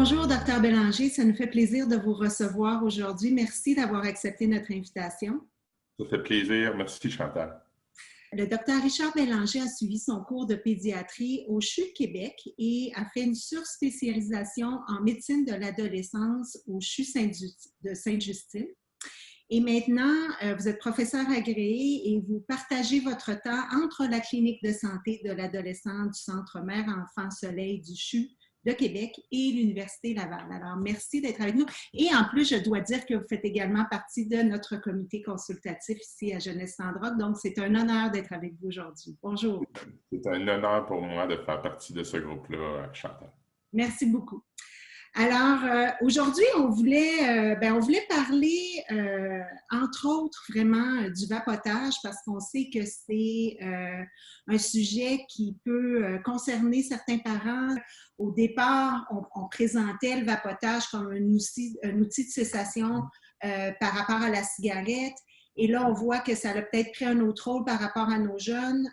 Bonjour, Dr. Bélanger. Ça nous fait plaisir de vous recevoir aujourd'hui. Merci d'avoir accepté notre invitation. Ça fait plaisir. Merci, Chantal. Le Dr. Richard Bélanger a suivi son cours de pédiatrie au CHU de Québec et a fait une surspécialisation en médecine de l'adolescence au CHU de Sainte-Justine. Et maintenant, vous êtes professeur agréé et vous partagez votre temps entre la clinique de santé de l'adolescent du Centre Mère-Enfant Soleil du CHU de Québec et l'Université Laval. Alors, merci d'être avec nous. Et en plus, je dois dire que vous faites également partie de notre comité consultatif ici à Jeunesse sans drogue. Donc, c'est un honneur d'être avec vous aujourd'hui. Bonjour. C'est un honneur pour moi de faire partie de ce groupe-là, Chantal. Merci beaucoup. Alors, aujourd'hui, on voulait parler, entre autres, vraiment du vapotage parce qu'on sait que c'est un sujet qui peut concerner certains parents. Au départ, on présentait le vapotage comme un outil de cessation par rapport à la cigarette. Et là, on voit que ça a peut-être pris un autre rôle par rapport à nos jeunes.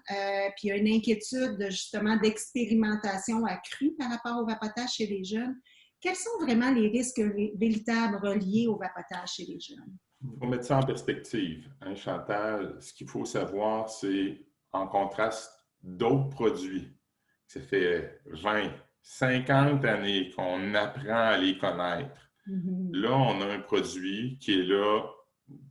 Puis il y a une inquiétude justement d'expérimentation accrue par rapport au vapotage chez les jeunes. Quels sont vraiment les risques véritables reliés au vapotage chez les jeunes? Il faut mettre ça en perspective, hein, Chantal. Ce qu'il faut savoir, c'est en contraste d'autres produits. Ça fait 20, 50 années qu'on apprend à les connaître. Là, on a un produit qui est là,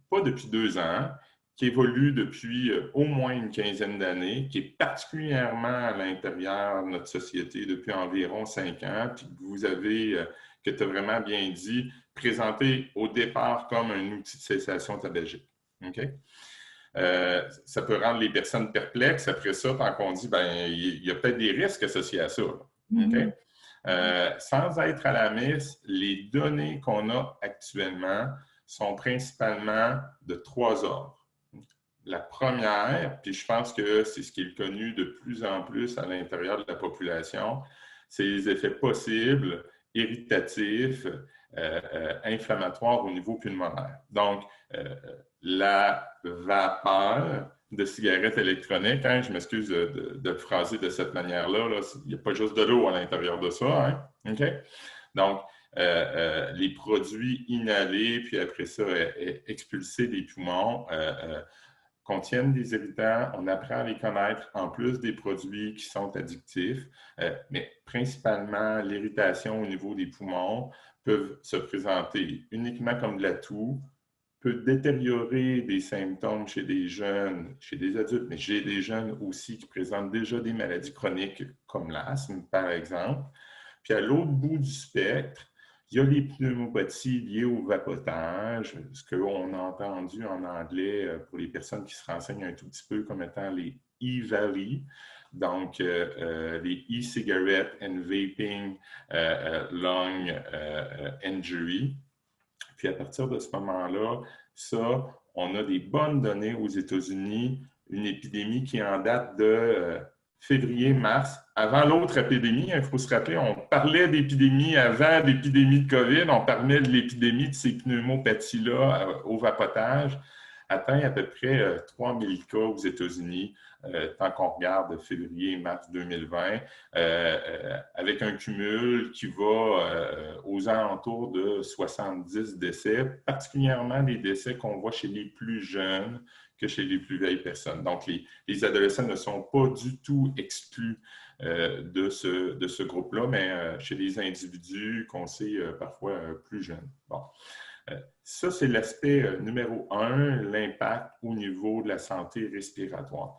pas depuis 2 ans, qui évolue depuis au moins une quinzaine d'années, qui est particulièrement à l'intérieur de notre société depuis environ 5 ans, puis que vous avez, que tu as vraiment bien dit, présenté au départ comme un outil de cessation tabagique. Okay? Ça peut rendre les personnes perplexes. Après ça, tant qu'on dit, ben, il y a peut-être des risques associés à ça. Okay? Sans être à la messe, les données qu'on a actuellement sont principalement de 3 ordres. La première, puis je pense que c'est ce qui est connu de plus en plus à l'intérieur de la population, c'est les effets possibles, irritatifs, inflammatoires au niveau pulmonaire. Donc, la vapeur de cigarettes électroniques, hein, je m'excuse de le phraser de cette manière-là, là, il n'y a pas juste de l'eau à l'intérieur de ça. Hein? Okay? Donc, les produits inhalés, puis après ça, expulsés des poumons, contiennent des irritants. On apprend à les connaître en plus des produits qui sont addictifs, mais principalement l'irritation au niveau des poumons peuvent se présenter uniquement comme de la toux, peut détériorer des symptômes chez des jeunes, chez des adultes, mais chez des jeunes aussi qui présentent déjà des maladies chroniques comme l'asthme, par exemple. Puis à l'autre bout du spectre, il y a les pneumopathies liées au vapotage, ce qu'on a entendu en anglais pour les personnes qui se renseignent un tout petit peu comme étant les e-valley, donc les e-cigarette and vaping lung injury. Puis à partir de ce moment-là, ça, on a des bonnes données aux États-Unis, une épidémie qui est en date de février-mars. Avant l'autre épidémie, il faut se rappeler, on parlait d'épidémie avant l'épidémie de COVID, on parlait de l'épidémie de ces pneumopathies-là au vapotage, atteint à peu près 3000 cas aux États-Unis, tant qu'on regarde février-mars 2020, avec un cumul qui va aux alentours de 70 décès, particulièrement des décès qu'on voit chez les plus jeunes que chez les plus vieilles personnes. Donc, les adolescents ne sont pas du tout exclus de ce groupe-là, mais chez les individus qu'on sait parfois plus jeunes. Bon. Ça, c'est l'aspect numéro 1, l'impact au niveau de la santé respiratoire.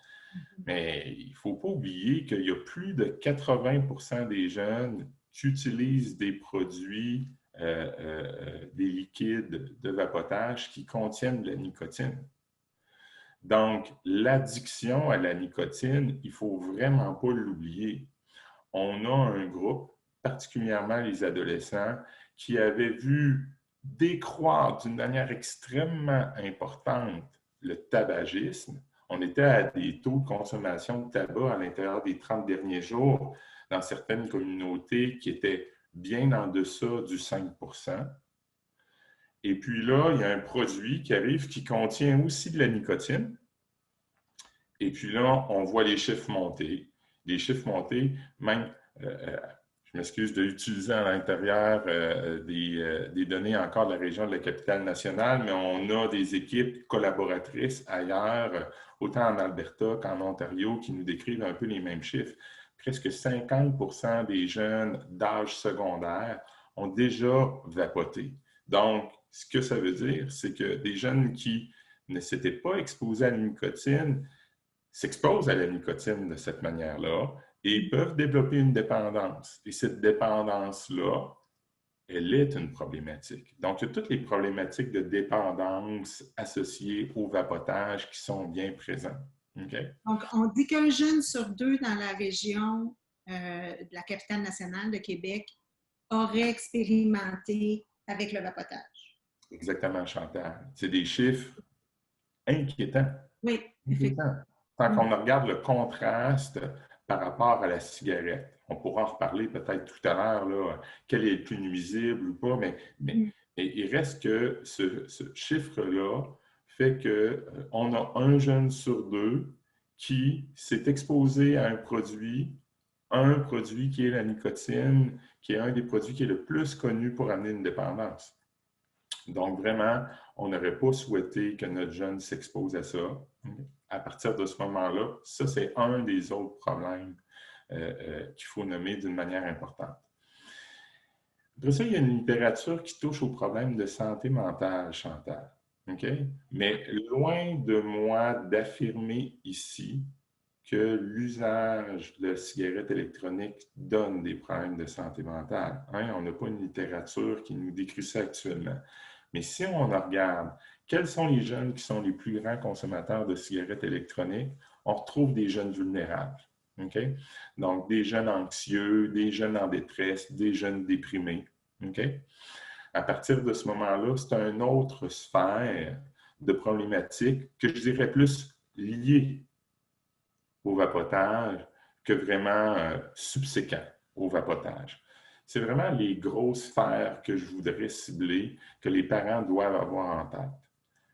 Mais il ne faut pas oublier qu'il y a plus de 80% des jeunes qui utilisent des produits, des liquides de vapotage qui contiennent de la nicotine. Donc, l'addiction à la nicotine, il ne faut vraiment pas l'oublier. On a un groupe, particulièrement les adolescents, qui avaient vu décroître d'une manière extrêmement importante le tabagisme. On était à des taux de consommation de tabac à l'intérieur des 30 derniers jours dans certaines communautés qui étaient bien en deçà du 5%. Et puis là, il y a un produit qui arrive qui contient aussi de la nicotine. Et puis là, on voit les chiffres monter. Les chiffres monter, même, je m'excuse de l'utiliser à l'intérieur des données encore de la région de la capitale-nationale, mais on a des équipes collaboratrices ailleurs, autant en Alberta qu'en Ontario, qui nous décrivent un peu les mêmes chiffres. Presque 50% des jeunes d'âge secondaire ont déjà vapoté. Donc, ce que ça veut dire, c'est que des jeunes qui ne s'étaient pas exposés à la nicotine s'exposent à la nicotine de cette manière-là et peuvent développer une dépendance. Et cette dépendance-là, elle est une problématique. Donc, il y a toutes les problématiques de dépendance associées au vapotage qui sont bien présentes. Okay? Donc, on dit qu'un jeune sur deux dans la région de la capitale nationale de Québec aurait expérimenté avec le vapotage. Exactement, Chantal. C'est des chiffres inquiétants. Oui, effectivement. Tant qu'on regarde le contraste par rapport à la cigarette, on pourra en reparler peut-être tout à l'heure, là, quel est le plus nuisible ou pas, mais il reste que ce chiffre-là fait qu'on a un jeune sur deux qui s'est exposé à un produit qui est la nicotine, qui est un des produits qui est le plus connu pour amener une dépendance. Donc, vraiment, on n'aurait pas souhaité que notre jeune s'expose à ça. À partir de ce moment-là, ça, c'est un des autres problèmes qu'il faut nommer d'une manière importante. Après ça, il y a une littérature qui touche aux problèmes de santé mentale, Chantal. Okay? Mais loin de moi d'affirmer ici que l'usage de la cigarette électronique donne des problèmes de santé mentale. Hein? On n'a pas une littérature qui nous décrit ça actuellement. Mais si on regarde quels sont les jeunes qui sont les plus grands consommateurs de cigarettes électroniques, on retrouve des jeunes vulnérables. Okay? Donc, des jeunes anxieux, des jeunes en détresse, des jeunes déprimés. Okay? À partir de ce moment-là, c'est une autre sphère de problématiques que je dirais plus liées au vapotage que vraiment subséquent au vapotage. C'est vraiment les grosses sphères que je voudrais cibler, que les parents doivent avoir en tête.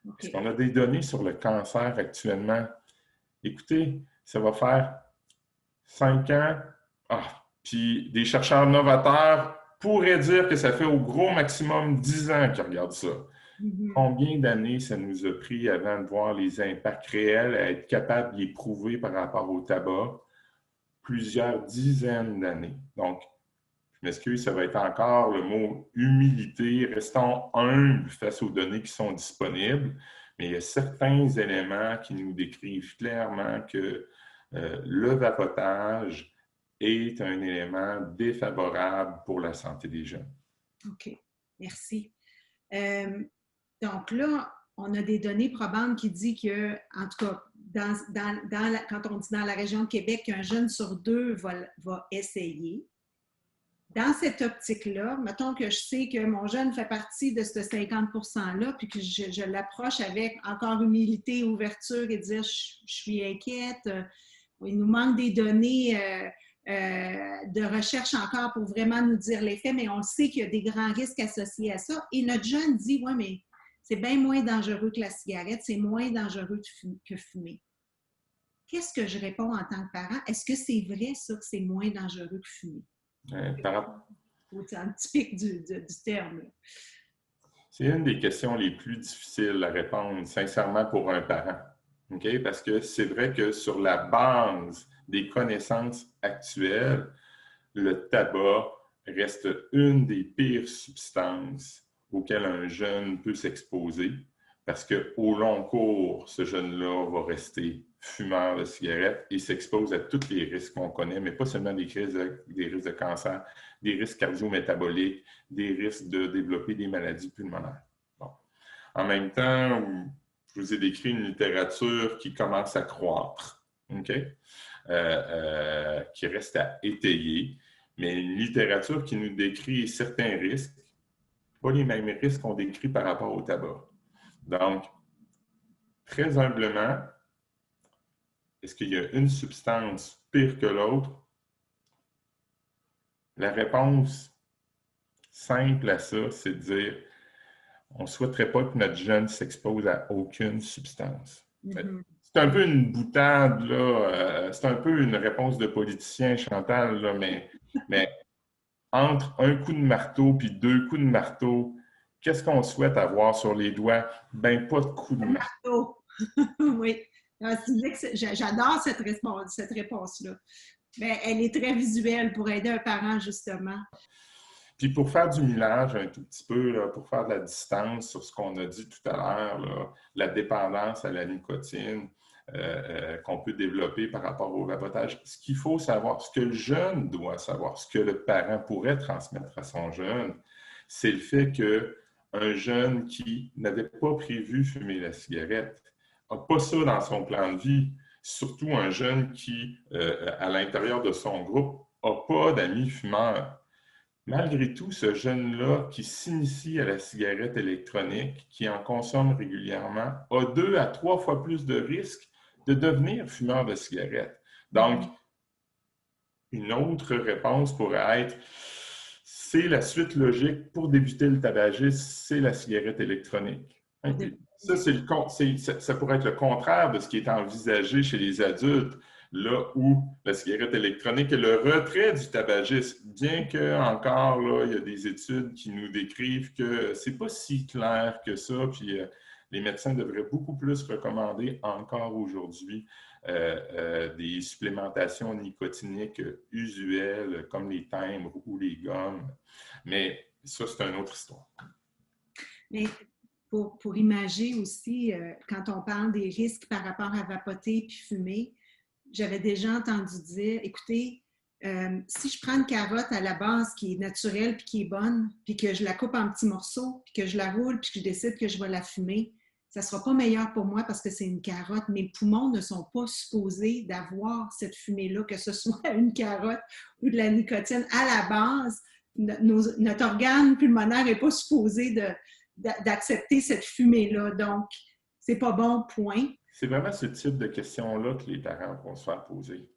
Okay. Est-ce qu'on a des données sur le cancer actuellement? Écoutez, ça va faire 5 ans. Puis des chercheurs novateurs pourraient dire que ça fait au gros maximum 10 ans qu'ils regardent ça. Combien d'années ça nous a pris avant de voir les impacts réels, à être capable d'y prouver par rapport au tabac? Plusieurs dizaines d'années. Donc, je m'excuse, ça va être encore le mot humilité. Restons humbles face aux données qui sont disponibles, mais il y a certains éléments qui nous décrivent clairement que le vapotage est un élément défavorable pour la santé des jeunes. OK, merci. Donc là, on a des données probantes qui disent que, en tout cas, quand on dit dans la région de Québec, qu'un jeune sur deux va essayer. Dans cette optique-là, mettons que je sais que mon jeune fait partie de ce 50 %-là, puis que je l'approche avec encore humilité, ouverture et dire je suis inquiète, il nous manque des données de recherche encore pour vraiment nous dire les faits, mais on sait qu'il y a des grands risques associés à ça. Et notre jeune dit ouais, mais c'est bien moins dangereux que la cigarette, c'est moins dangereux que fumer. Qu'est-ce que je réponds en tant que parent? Est-ce que c'est vrai, ça, que c'est moins dangereux que fumer? C'est un typique du terme. C'est une des questions les plus difficiles à répondre, sincèrement, pour un parent. Okay? Parce que c'est vrai que sur la base des connaissances actuelles, le tabac reste une des pires substances auxquelles un jeune peut s'exposer parce qu'au long cours, ce jeune-là va rester fumeur de cigarettes et s'expose à tous les risques qu'on connaît, mais pas seulement des risques de cancer, des risques cardio-métaboliques, des risques de développer des maladies pulmonaires. Bon. En même temps, je vous ai décrit une littérature qui commence à croître, okay? Qui reste à étayer, mais une littérature qui nous décrit certains risques, pas les mêmes risques qu'on décrit par rapport au tabac. Donc, très humblement, est-ce qu'il y a une substance pire que l'autre? La réponse simple à ça, c'est de dire on ne souhaiterait pas que notre jeune s'expose à aucune substance. Mm-hmm. C'est un peu une boutade, là. C'est un peu une réponse de politicien, Chantal, là, mais entre un coup de marteau puis 2 coups de marteau, qu'est-ce qu'on souhaite avoir sur les doigts? Ben, pas de coup de marteau. Oh, oui. Ah, j'adore cette réponse-là. Ben, elle est très visuelle pour aider un parent, justement. Puis pour faire du millage un tout petit peu, là, pour faire de la distance sur ce qu'on a dit tout à l'heure, là, la dépendance à la nicotine qu'on peut développer par rapport au vapotage, ce qu'il faut savoir, ce que le jeune doit savoir, ce que le parent pourrait transmettre à son jeune, c'est le fait qu'un jeune qui n'avait pas prévu fumer la cigarette n'a pas ça dans son plan de vie, surtout un jeune qui, à l'intérieur de son groupe, n'a pas d'amis fumeurs. Malgré tout, ce jeune-là qui s'initie à la cigarette électronique, qui en consomme régulièrement, a 2 à 3 fois plus de risques de devenir fumeur de cigarette. Donc, une autre réponse pourrait être, c'est la suite logique pour débuter le tabagisme, c'est la cigarette électronique. Ça, ça pourrait être le contraire de ce qui est envisagé chez les adultes, là où la cigarette électronique est le retrait du tabagisme, bien qu'encore, là, il y a des études qui nous décrivent que c'est pas si clair que ça, puis les médecins devraient beaucoup plus recommander encore aujourd'hui des supplémentations nicotiniques usuelles comme les timbres ou les gommes. Mais ça, c'est une autre histoire. Mais pour imager aussi, quand on parle des risques par rapport à vapoter puis fumer, j'avais déjà entendu dire, écoutez, si je prends une carotte à la base qui est naturelle puis qui est bonne, puis que je la coupe en petits morceaux, puis que je la roule, puis que je décide que je vais la fumer, ça ne sera pas meilleur pour moi parce que c'est une carotte. Mes poumons ne sont pas supposés d'avoir cette fumée-là, que ce soit une carotte ou de la nicotine. À la base, notre organe pulmonaire n'est pas supposé d'accepter cette fumée-là. Donc, c'est pas bon, point. C'est vraiment ce type de questions-là que les parents vont se faire poser.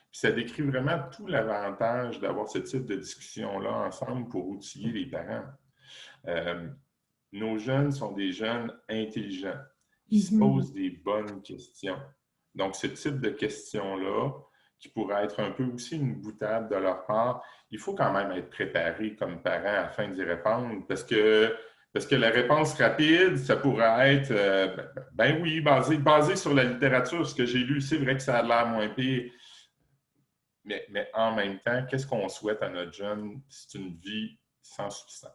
Puis ça décrit vraiment tout l'avantage d'avoir ce type de discussion-là ensemble pour outiller les parents. Nos jeunes sont des jeunes intelligents qui se posent des bonnes questions. Donc, ce type de questions-là, qui pourrait être un peu aussi une boutade de leur part, il faut quand même être préparé comme parent afin d'y répondre parce que la réponse rapide, ça pourrait être ben oui, basé sur la littérature, ce que j'ai lu, c'est vrai que ça a l'air moins pire. Mais en même temps, qu'est-ce qu'on souhaite à notre jeune? C'est une vie sans substance.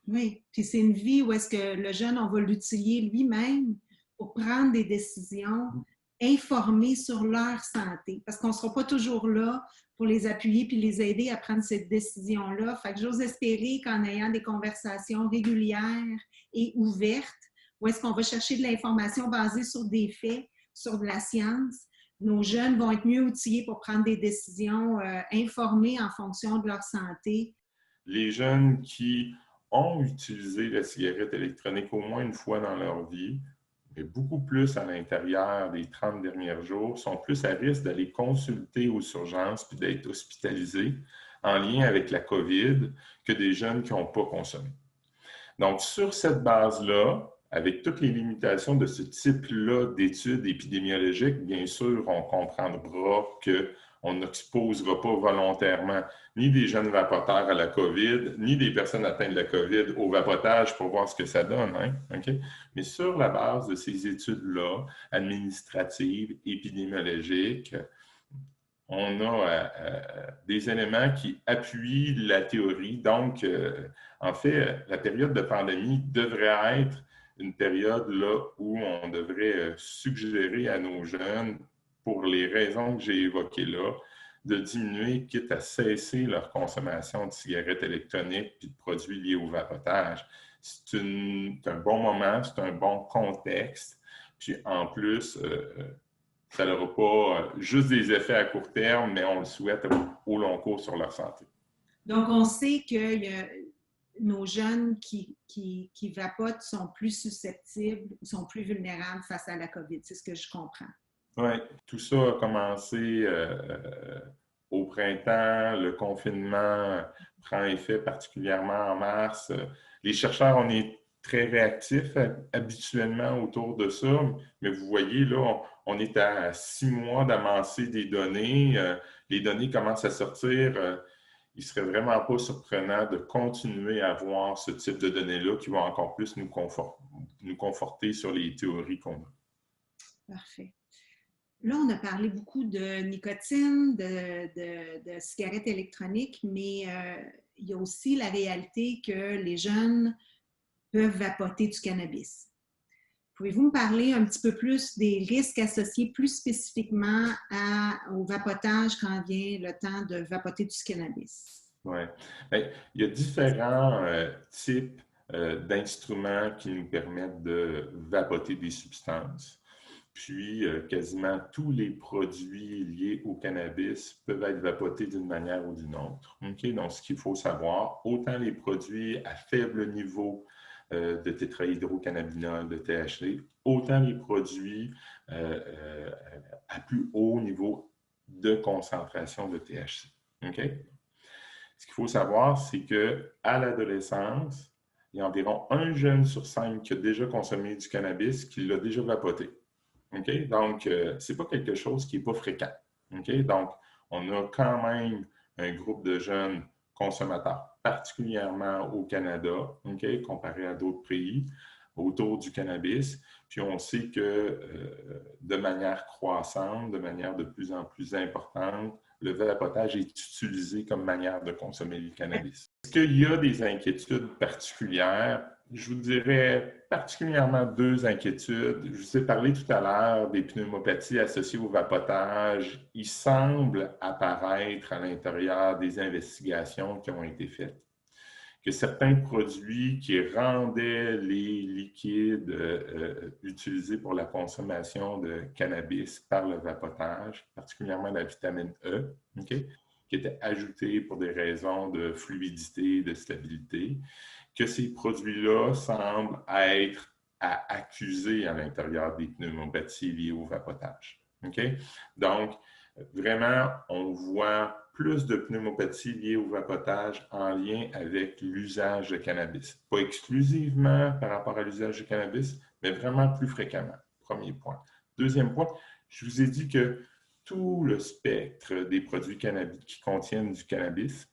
Oui, puis c'est une vie où est-ce que le jeune, on va l'utiliser lui-même pour prendre des décisions informées sur leur santé. Parce qu'on ne sera pas toujours là pour les appuyer puis les aider à prendre cette décision-là. Fait que j'ose espérer qu'en ayant des conversations régulières et ouvertes, où est-ce qu'on va chercher de l'information basée sur des faits, sur de la science, nos jeunes vont être mieux outillés pour prendre des décisions informées en fonction de leur santé. Les jeunes qui ont utilisé la cigarette électronique au moins une fois dans leur vie, mais beaucoup plus à l'intérieur des 30 derniers jours, sont plus à risque d'aller consulter aux urgences puis d'être hospitalisés en lien avec la COVID que des jeunes qui n'ont pas consommé. Donc, sur cette base-là, avec toutes les limitations de ce type-là d'études épidémiologiques, bien sûr, on comprendra qu'on n'exposera pas volontairement ni des jeunes vapoteurs à la COVID, ni des personnes atteintes de la COVID au vapotage pour voir ce que ça donne. Hein? Okay? Mais sur la base de ces études-là, administratives, épidémiologiques, on a des éléments qui appuient la théorie. Donc, en fait, la période de pandémie devrait être une période là où on devrait suggérer à nos jeunes, pour les raisons que j'ai évoquées là, de diminuer, quitte à cesser leur consommation de cigarettes électroniques et de produits liés au vapotage. C'est un bon moment, c'est un bon contexte. Puis en plus, ça n'aura pas juste des effets à court terme, mais on le souhaite au long cours sur leur santé. Donc, on sait que nos jeunes qui vapotent sont plus susceptibles, sont plus vulnérables face à la COVID. C'est ce que je comprends. Oui, tout ça a commencé au printemps. Le confinement prend effet particulièrement en mars. Les chercheurs, on est très réactifs habituellement autour de ça, mais vous voyez, là, on est à 6 mois d'avancer des données. Les données commencent à sortir. il ne serait vraiment pas surprenant de continuer à avoir ce type de données-là qui vont encore plus nous conforter sur les théories qu'on a. Parfait. Là, on a parlé beaucoup de nicotine, de cigarettes électroniques, mais il y a aussi la réalité que les jeunes peuvent vapoter du cannabis. Pouvez-vous me parler un petit peu plus des risques associés plus spécifiquement au vapotage quand vient le temps de vapoter du cannabis? Oui. Il y a différents types d'instruments qui nous permettent de vapoter des substances. Puis, quasiment tous les produits liés au cannabis peuvent être vapotés d'une manière ou d'une autre. Okay? Donc, ce qu'il faut savoir, autant les produits à faible niveau de tétrahydrocannabinol, de THC, autant les produits à plus haut niveau de concentration de THC. Okay? Ce qu'il faut savoir, c'est qu'à l'adolescence, il y a environ 1 jeune sur 5 qui a déjà consommé du cannabis, qui l'a déjà vapoté. Okay? Donc, ce n'est pas quelque chose qui n'est pas fréquent. Okay? Donc, on a quand même un groupe de jeunes consommateurs, particulièrement au Canada, okay? Comparé à d'autres pays, autour du cannabis. Puis, on sait que de manière croissante, de manière de plus en plus importante, le vapotage est utilisé comme manière de consommer le cannabis. Est-ce qu'il y a des inquiétudes particulières? Je vous dirais particulièrement 2 inquiétudes. Je vous ai parlé tout à l'heure des pneumopathies associées au vapotage. Il semble apparaître à l'intérieur des investigations qui ont été faites que certains produits qui rendaient les liquides utilisés pour la consommation de cannabis par le vapotage, particulièrement la vitamine E, okay, qui était ajoutée pour des raisons de fluidité, de stabilité, que ces produits-là semblent être à accuser à l'intérieur des pneumopathies liées au vapotage. Okay? Donc, vraiment, on voit plus de pneumopathies liées au vapotage en lien avec l'usage de cannabis. Pas exclusivement par rapport à l'usage de cannabis, mais vraiment plus fréquemment. Premier point. Deuxième point, je vous ai dit que tout le spectre des produits qui contiennent du cannabis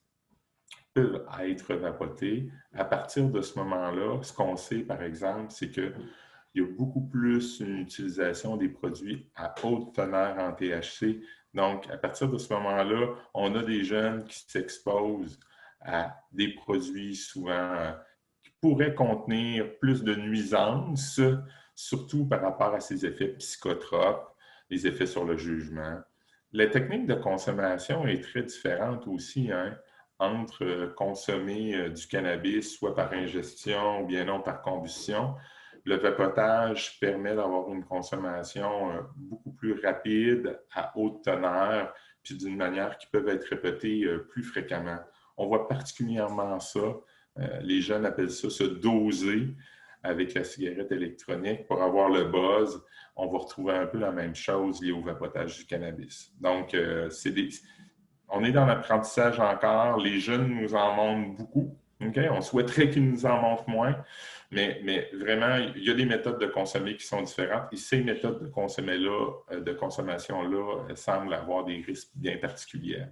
peuvent être vapotés. À partir de ce moment-là, ce qu'on sait, par exemple, c'est qu'il y a beaucoup plus une utilisation des produits à haute teneur en THC. Donc, à partir de ce moment-là, on a des jeunes qui s'exposent à des produits souvent qui pourraient contenir plus de nuisances, surtout par rapport à ces effets psychotropes, les effets sur le jugement. La technique de consommation est très différente aussi, hein, entre consommer du cannabis, soit par ingestion ou bien non par combustion. Le vapotage permet d'avoir une consommation beaucoup plus rapide, à haute teneur, puis d'une manière qui peut être répétée plus fréquemment. On voit particulièrement ça, les jeunes appellent ça se doser avec la cigarette électronique pour avoir le buzz. On va retrouver un peu la même chose liée au vapotage du cannabis. Donc, on est dans l'apprentissage encore. Les jeunes nous en montrent beaucoup. Okay? On souhaiterait qu'ils nous en montrent moins, mais vraiment, il y a des méthodes de consommer qui sont différentes et ces méthodes de consommation-là semblent avoir des risques bien particuliers.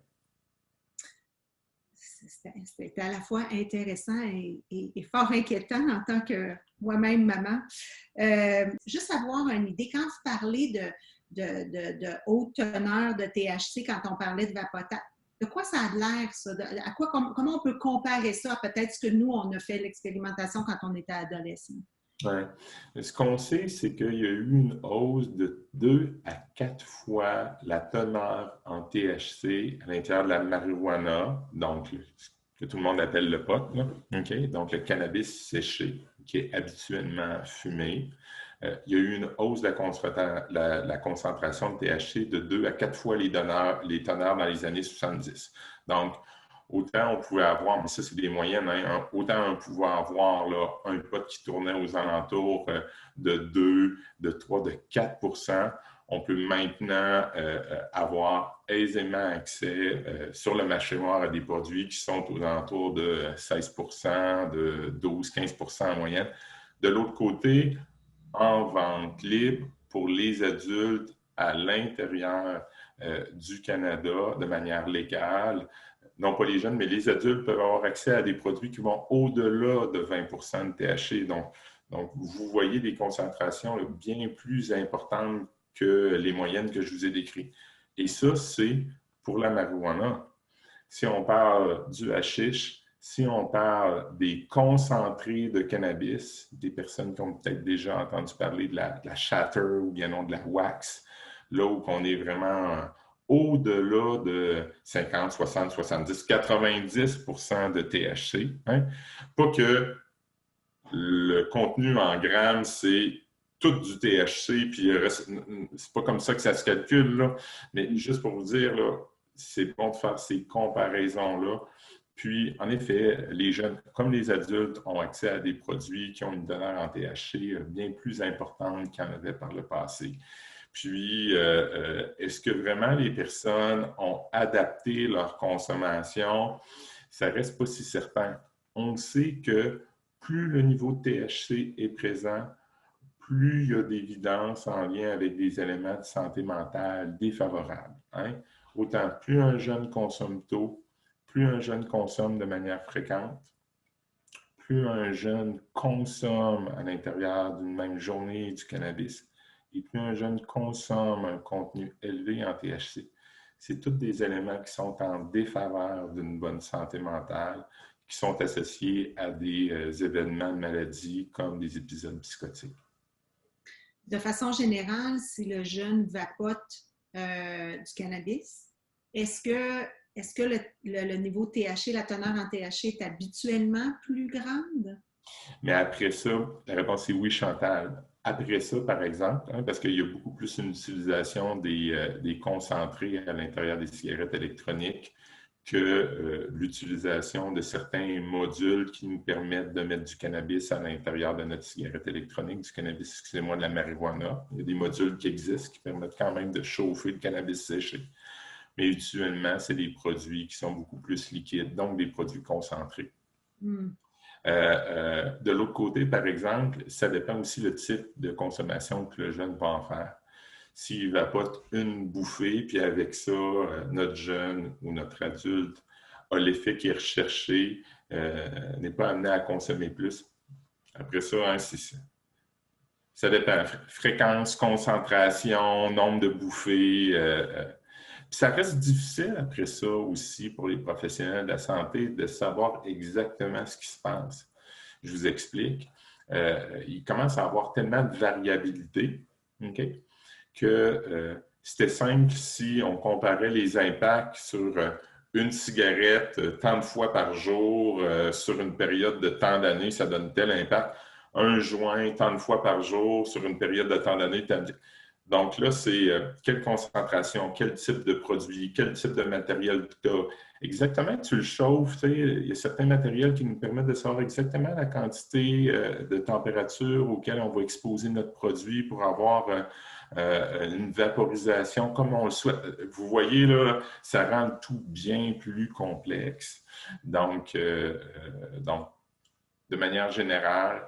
C'était à la fois intéressant et fort inquiétant en tant que moi-même maman. Juste avoir une idée, quand vous parlez de haute teneur de THC, quand on parlait de vapotage, de quoi ça a l'air, ça? Comment on peut comparer ça à peut-être ce que nous, on a fait l'expérimentation quand on était adolescent? Ouais. Ce qu'on sait, c'est qu'il y a eu une hausse de 2 à 4 fois la teneur en THC à l'intérieur de la marijuana, donc ce que tout le monde appelle le pot, là. Okay? Donc le cannabis séché, qui est habituellement fumé. Il y a eu une hausse de la concentration de THC de 2 à 4 fois les teneurs dans les années 70. Donc, autant on pouvait avoir, mais ça c'est des moyennes, hein, autant on pouvait avoir là, un pot qui tournait aux alentours de 2, de 3, de 4 %. On peut maintenant avoir aisément accès sur le marché noir à des produits qui sont aux alentours de 16 %, de 12-15 % en moyenne. De l'autre côté, en vente libre pour les adultes à l'intérieur du Canada de manière légale, non pas les jeunes, mais les adultes peuvent avoir accès à des produits qui vont au-delà de 20 de THC. Donc, vous voyez des concentrations là, bien plus importantes que les moyennes que je vous ai décrites. Et ça, c'est pour la marijuana. Si on parle du hashish, si on parle des concentrés de cannabis, des personnes qui ont peut-être déjà entendu parler de la shatter ou bien non de la wax, là où on est vraiment au-delà de 50, 60, 70, 90 de THC. Hein? Pas que le contenu en grammes, c'est tout du THC, puis c'est pas comme ça que ça se calcule, là. Mais juste pour vous dire, là, c'est bon de faire ces comparaisons-là. Puis, en effet, les jeunes, comme les adultes, ont accès à des produits qui ont une teneur en THC bien plus importante qu'il y en avait par le passé. Puis, est-ce que vraiment les personnes ont adapté leur consommation? Ça reste pas si certain. On sait que plus le niveau de THC est présent, plus il y a d'évidence en lien avec des éléments de santé mentale défavorables. Hein? Autant plus un jeune consomme tôt, plus un jeune consomme de manière fréquente, plus un jeune consomme à l'intérieur d'une même journée du cannabis, et plus un jeune consomme un contenu élevé en THC. C'est tous des éléments qui sont en défaveur d'une bonne santé mentale, qui sont associés à des événements de maladie comme des épisodes psychotiques. De façon générale, si le jeune vapote du cannabis, est-ce que le niveau THC, la teneur en THC est habituellement plus grande? Mais après ça, la réponse est oui, Chantal. Après ça, par exemple, hein, parce qu'il y a beaucoup plus une utilisation des concentrés à l'intérieur des cigarettes électroniques que l'utilisation de certains modules qui nous permettent de mettre du cannabis à l'intérieur de notre cigarette électronique, du cannabis, excusez-moi, de la marijuana. Il y a des modules qui existent qui permettent quand même de chauffer le cannabis séché. Mais usuellement, c'est des produits qui sont beaucoup plus liquides, donc des produits concentrés. De l'autre côté, par exemple, ça dépend aussi le type de consommation que le jeune va en faire. S'il vapote une bouffée, puis avec ça, notre jeune ou notre adulte a l'effet qui est recherché, n'est pas amené à consommer plus. Après ça, hein, ça dépend. Fréquence, concentration, nombre de bouffées. Puis ça reste difficile après ça aussi pour les professionnels de la santé de savoir exactement ce qui se passe. Je vous explique. Il commence à avoir tellement de variabilité, okay, que c'était simple si on comparait les impacts sur une cigarette tant de fois par jour sur une période de tant d'années, ça donne tel impact. Un joint tant de fois par jour sur une période de tant d'années. Donc là, c'est quelle concentration, quel type de produit, quel type de matériel tu as. Exactement, tu le chauffes. Il y a certains matériels qui nous permettent de savoir exactement la quantité de température auquel on va exposer notre produit pour avoir une vaporisation comme on le souhaite. Vous voyez, là, ça rend le tout bien plus complexe. Donc de manière générale,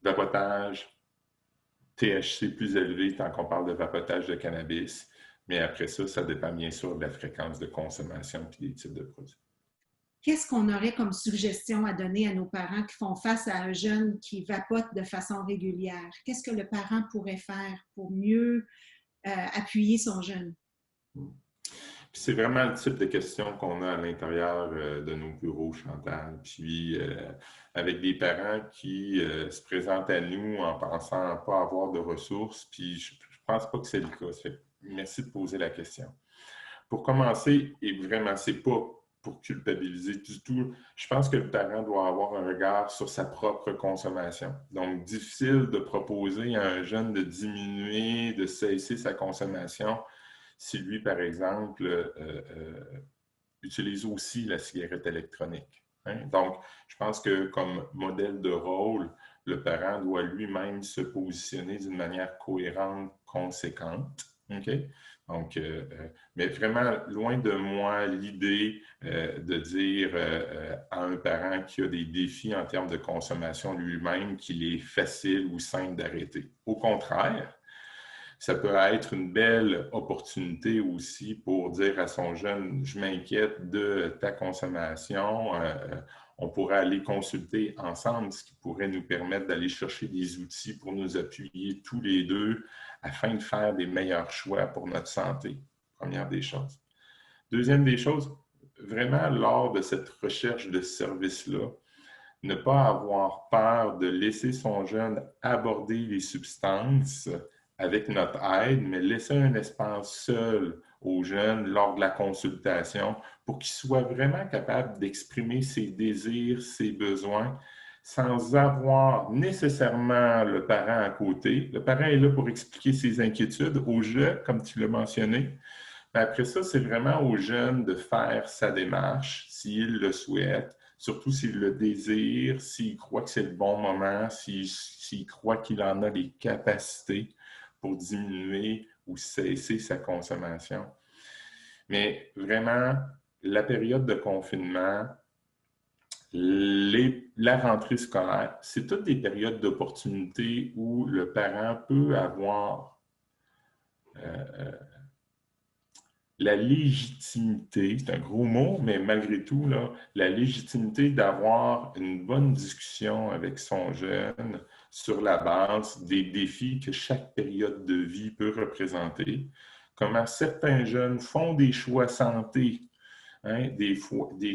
vapotage, THC plus élevé tant qu'on parle de vapotage de cannabis. Mais après ça, ça dépend bien sûr de la fréquence de consommation et des types de produits. Qu'est-ce qu'on aurait comme suggestion à donner à nos parents qui font face à un jeune qui vapote de façon régulière? Qu'est-ce que le parent pourrait faire pour mieux appuyer son jeune? C'est vraiment le type de questions qu'on a à l'intérieur de nos bureaux, Chantal. Puis, avec des parents qui se présentent à nous en pensant pas avoir de ressources. Puis, je pense pas que c'est le cas. Merci de poser la question. Pour commencer, et vraiment, c'est pas pour culpabiliser du tout, je pense que le parent doit avoir un regard sur sa propre consommation. Donc, difficile de proposer à un jeune de diminuer, de cesser sa consommation si lui, par exemple, utilise aussi la cigarette électronique. Hein? Donc, je pense que comme modèle de rôle, le parent doit lui-même se positionner d'une manière cohérente, conséquente. Okay? Donc, mais vraiment, loin de moi l'idée de dire à un parent qui a des défis en termes de consommation lui-même qu'il est facile ou simple d'arrêter. Au contraire, Ça peut être une belle opportunité aussi pour dire à son jeune, je m'inquiète de ta consommation. On pourrait aller consulter ensemble, ce qui pourrait nous permettre d'aller chercher des outils pour nous appuyer tous les deux afin de faire des meilleurs choix pour notre santé. Première des choses. Deuxième des choses, vraiment lors de cette recherche de service-là, ne pas avoir peur de laisser son jeune aborder les substances avec notre aide, mais laisser un espace seul aux jeunes lors de la consultation pour qu'ils soient vraiment capables d'exprimer ses désirs, ses besoins, sans avoir nécessairement le parent à côté. Le parent est là pour expliquer ses inquiétudes au jeu, comme tu l'as mentionné. Mais après ça, c'est vraiment aux jeunes de faire sa démarche, s'ils le souhaitent, surtout s'ils le désirent, s'ils croient que c'est le bon moment, s'ils croient qu'il en a les capacités pour diminuer ou cesser sa consommation. Mais vraiment, la période de confinement, la rentrée scolaire, c'est toutes des périodes d'opportunité où le parent peut avoir la légitimité, c'est un gros mot, mais malgré tout, là, la légitimité d'avoir une bonne discussion avec son jeune sur la base des défis que chaque période de vie peut représenter. Comment certains jeunes font des choix santé, hein, des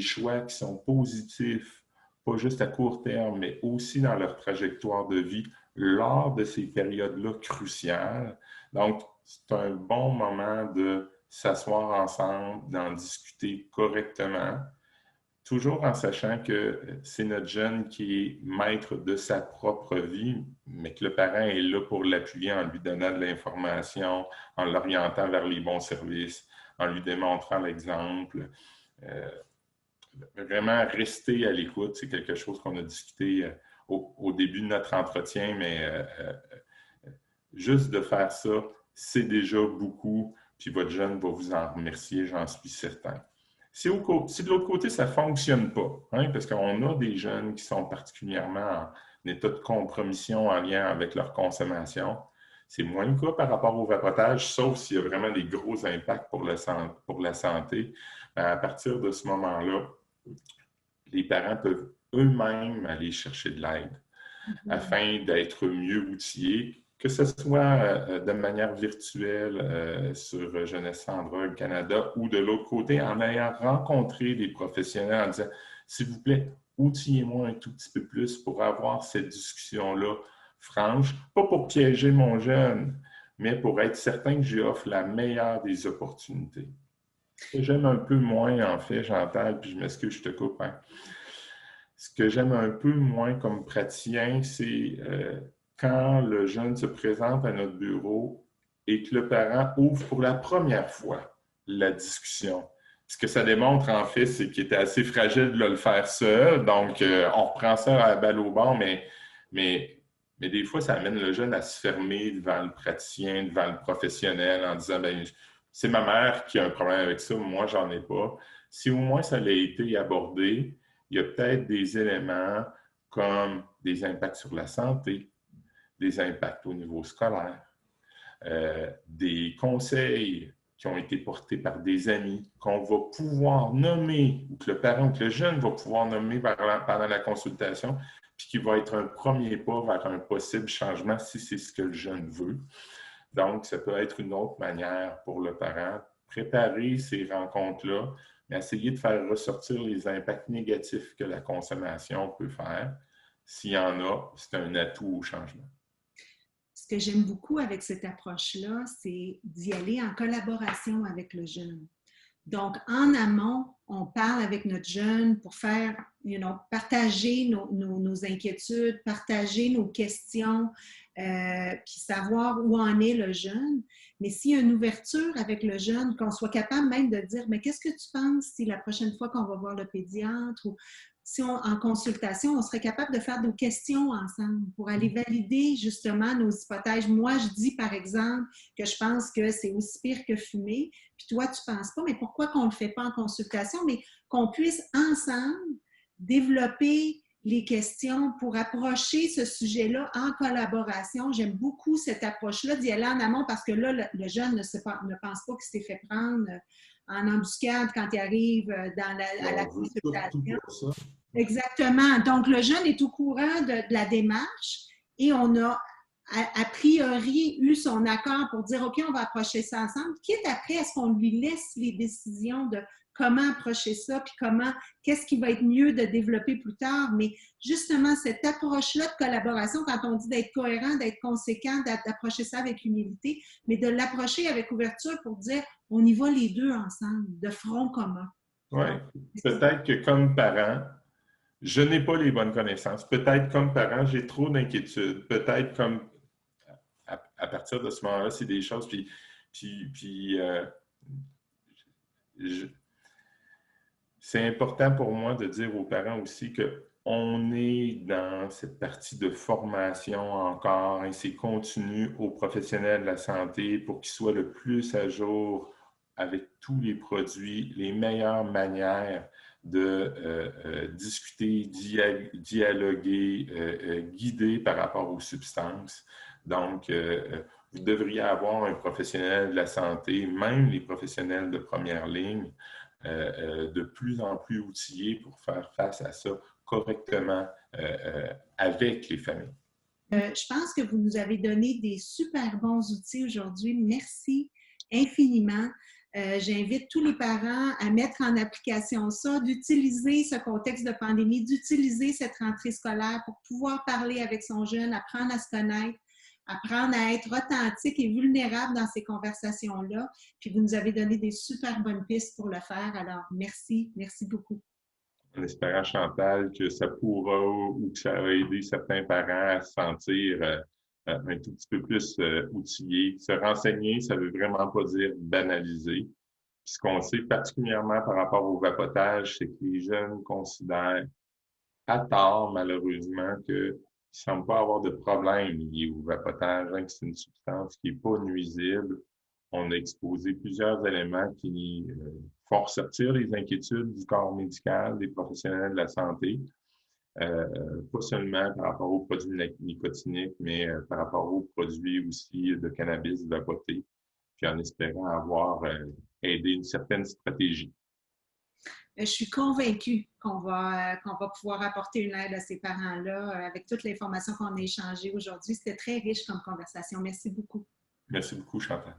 choix qui sont positifs, pas juste à court terme, mais aussi dans leur trajectoire de vie lors de ces périodes-là cruciales. Donc, c'est un bon moment de s'asseoir ensemble, d'en discuter correctement, toujours en sachant que c'est notre jeune qui est maître de sa propre vie, mais que le parent est là pour l'appuyer en lui donnant de l'information, en l'orientant vers les bons services, en lui démontrant l'exemple. Vraiment rester à l'écoute, c'est quelque chose qu'on a discuté au début de notre entretien, mais juste de faire ça, c'est déjà beaucoup, puis votre jeune va vous en remercier, j'en suis certain. Si de l'autre côté, ça ne fonctionne pas, hein, parce qu'on a des jeunes qui sont particulièrement en état de compromission en lien avec leur consommation, c'est moins le cas par rapport au vapotage, sauf s'il y a vraiment des gros impacts pour la santé. À partir de ce moment-là, les parents peuvent eux-mêmes aller chercher de l'aide afin d'être mieux outillés, que ce soit de manière virtuelle sur Jeunesse sans drogue Canada ou de l'autre côté, en ayant rencontré des professionnels en disant « S'il vous plaît, outillez-moi un tout petit peu plus pour avoir cette discussion-là franche, pas pour piéger mon jeune, mais pour être certain que j'y offre la meilleure des opportunités. » Ce que j'aime un peu moins, en fait, Chantal, puis je m'excuse, je te coupe, hein. Ce que j'aime un peu moins comme praticien, c'est quand le jeune se présente à notre bureau et que le parent ouvre pour la première fois la discussion. Ce que ça démontre, en fait, c'est qu'il était assez fragile de le faire seul. Donc, on reprend ça à la balle au bord, mais des fois, ça amène le jeune à se fermer devant le praticien, devant le professionnel, en disant, ben, c'est ma mère qui a un problème avec ça, moi, j'en ai pas. Si au moins ça a été abordé, il y a peut-être des éléments comme des impacts sur la santé, des impacts au niveau scolaire, des conseils qui ont été portés par des amis qu'on va pouvoir nommer, ou que le parent ou que le jeune va pouvoir nommer pendant la consultation, puis qui va être un premier pas vers un possible changement si c'est ce que le jeune veut. Donc, ça peut être une autre manière pour le parent, préparer ces rencontres-là, mais essayer de faire ressortir les impacts négatifs que la consommation peut faire. S'il y en a, c'est un atout au changement. Ce que j'aime beaucoup avec cette approche-là, c'est d'y aller en collaboration avec le jeune. Donc, en amont, on parle avec notre jeune pour faire, partager nos inquiétudes, partager nos questions, puis savoir où en est le jeune. Mais s'il y a une ouverture avec le jeune, qu'on soit capable même de dire, mais qu'est-ce que tu penses si la prochaine fois qu'on va voir le pédiatre ou si en consultation, on serait capable de faire des questions ensemble pour aller valider justement nos hypothèses. Moi, je dis par exemple que je pense que c'est aussi pire que fumer, puis toi, tu ne penses pas, mais pourquoi qu'on ne le fait pas en consultation, mais qu'on puisse ensemble développer les questions pour approcher ce sujet-là en collaboration. J'aime beaucoup cette approche-là d'y aller en amont parce que là, le jeune ne pense pas qu'il s'est fait prendre en embuscade quand il arrive à la On veut surtout consultation. pas ça. Exactement. Donc, le jeune est au courant de la démarche et on a a priori eu son accord pour dire OK, on va approcher ça ensemble. Quitte après, est-ce qu'on lui laisse les décisions de comment approcher ça, puis qu'est-ce qui va être mieux de développer plus tard. Mais justement, cette approche-là de collaboration, quand on dit d'être cohérent, d'être conséquent, d'approcher ça avec humilité, mais de l'approcher avec ouverture pour dire on y va les deux ensemble, de front commun. Oui, peut-être que comme parent, je n'ai pas les bonnes connaissances. Peut-être comme parent, j'ai trop d'inquiétudes. Peut-être comme à partir de ce moment-là, c'est des choses. C'est important pour moi de dire aux parents aussi qu'on est dans cette partie de formation encore et c'est continu aux professionnels de la santé pour qu'ils soient le plus à jour avec tous les produits, les meilleures manières de discuter, dialoguer, guider par rapport aux substances. Donc, vous devriez avoir un professionnel de la santé, même les professionnels de première ligne, de plus en plus outillés pour faire face à ça correctement avec les familles. Je pense que vous nous avez donné des super bons outils aujourd'hui. Merci infiniment. J'invite tous les parents à mettre en application ça, d'utiliser ce contexte de pandémie, d'utiliser cette rentrée scolaire pour pouvoir parler avec son jeune, apprendre à se connaître, apprendre à être authentique et vulnérable dans ces conversations-là. Puis vous nous avez donné des super bonnes pistes pour le faire. Alors, merci, merci beaucoup. En espérant, Chantal, que ça pourra ou que ça va aider certains parents à se sentir un tout petit peu plus outillés. Se renseigner, ça ne veut vraiment pas dire banaliser. Puis ce qu'on sait particulièrement par rapport au vapotage, c'est que les jeunes considèrent à tort, malheureusement, qu'ils ne semblent pas avoir de problème lié au vapotage, hein, que c'est une substance qui n'est pas nuisible. On a exposé plusieurs éléments qui font ressortir les inquiétudes du corps médical, des professionnels de la santé, pas seulement par rapport aux produits nicotiniques, mais par rapport aux produits aussi de cannabis vapoté, puis en espérant avoir aidé une certaine stratégie. Je suis convaincue qu'on va pouvoir apporter une aide à ces parents-là avec toute l'information qu'on a échangée aujourd'hui. C'était très riche comme conversation. Merci beaucoup. Merci beaucoup, Chantal.